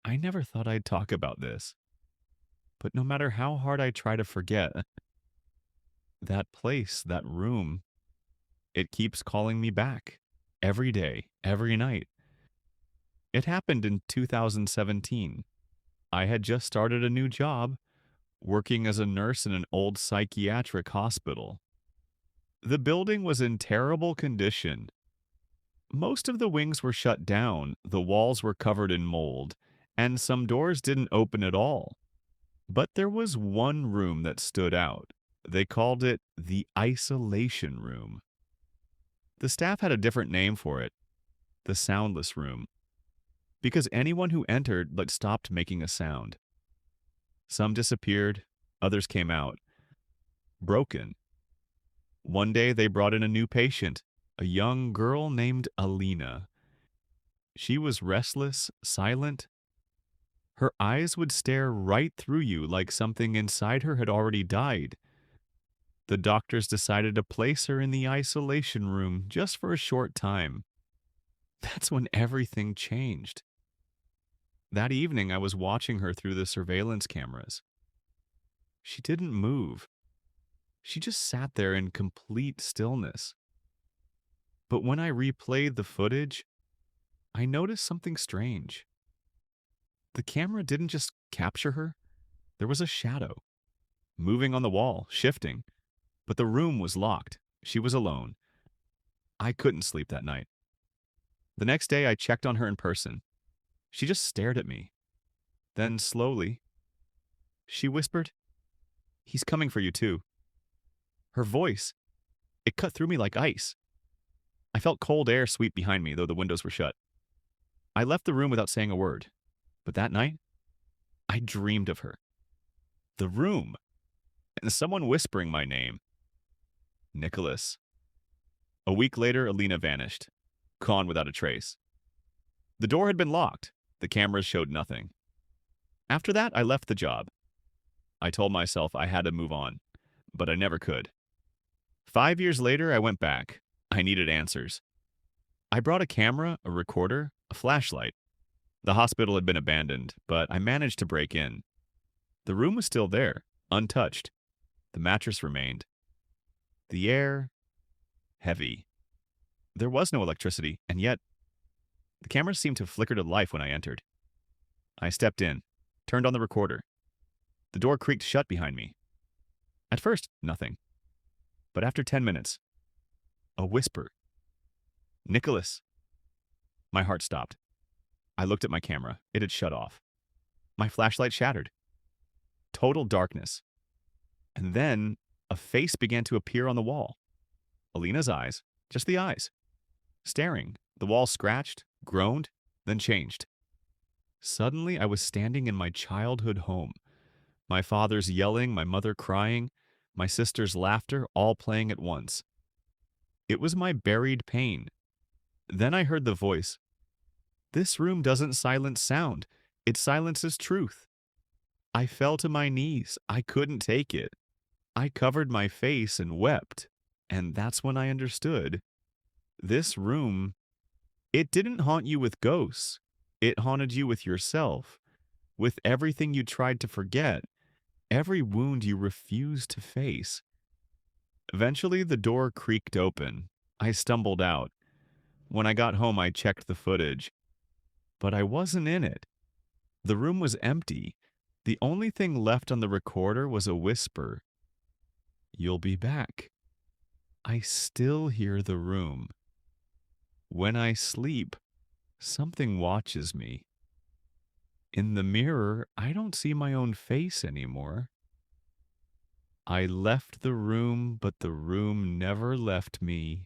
I never thought I'd talk about this, but no matter how hard I try to forget, that place, that room, it keeps calling me back every day, every night. It happened in 2017. I had just started a new job, working as a nurse in an old psychiatric hospital. The building was in terrible condition. Most of the wings were shut down, the walls were covered in mold, and some doors didn't open at all. But there was one room that stood out. They called it the isolation room. The staff had a different name for it, the soundless room, because anyone who entered stopped making a sound. Some disappeared, others came out, broken. One day they brought in a new patient, a young girl named Alina. She was restless, silent. Her eyes would stare right through you like something inside her had already died. The doctors decided to place her in the isolation room just for a short time. That's when everything changed. That evening, I was watching her through the surveillance cameras. She didn't move. She just sat there in complete stillness. But when I replayed the footage, I noticed something strange. The camera didn't just capture her, there was a shadow, moving on the wall, shifting. But the room was locked. She was alone. I couldn't sleep that night. The next day, I checked on her in person. She just stared at me. Then, slowly, she whispered, "He's coming for you, too." Her voice, it cut through me like ice. I felt cold air sweep behind me, though the windows were shut. I left the room without saying a word. But that night, I dreamed of her. The room, and someone whispering my name. Nicholas. A week later, Alina vanished, gone without a trace. The door had been locked. The cameras showed nothing. After that, I left the job. I told myself I had to move on, but I never could. 5 years later, I went back. I needed answers. I brought a camera, a recorder, a flashlight. The hospital had been abandoned, but I managed to break in. The room was still there, untouched. The mattress remained. The air, heavy. There was no electricity, and yet the camera seemed to flicker to life when I entered. I stepped in, turned on the recorder. The door creaked shut behind me. At first, nothing. But after 10 minutes, a whisper. "Nicholas." My heart stopped. I looked at my camera. It had shut off. My flashlight shattered. Total darkness. And then a face began to appear on the wall. Alina's eyes, just the eyes, staring. The wall scratched, groaned, then changed. Suddenly, I was standing in my childhood home. My father's yelling, my mother crying, my sister's laughter, all playing at once. It was my buried pain. Then I heard the voice. "This room doesn't silence sound. It silences truth." I fell to my knees. I couldn't take it. I covered my face and wept. And that's when I understood. This room, it didn't haunt you with ghosts. It haunted you with yourself, with everything you tried to forget, every wound you refused to face. Eventually, the door creaked open. I stumbled out. When I got home, I checked the footage. But I wasn't in it. The room was empty. The only thing left on the recorder was a whisper. "You'll be back." I still hear the room. When I sleep, something watches me. In the mirror, I don't see my own face anymore. I left the room, but the room never left me.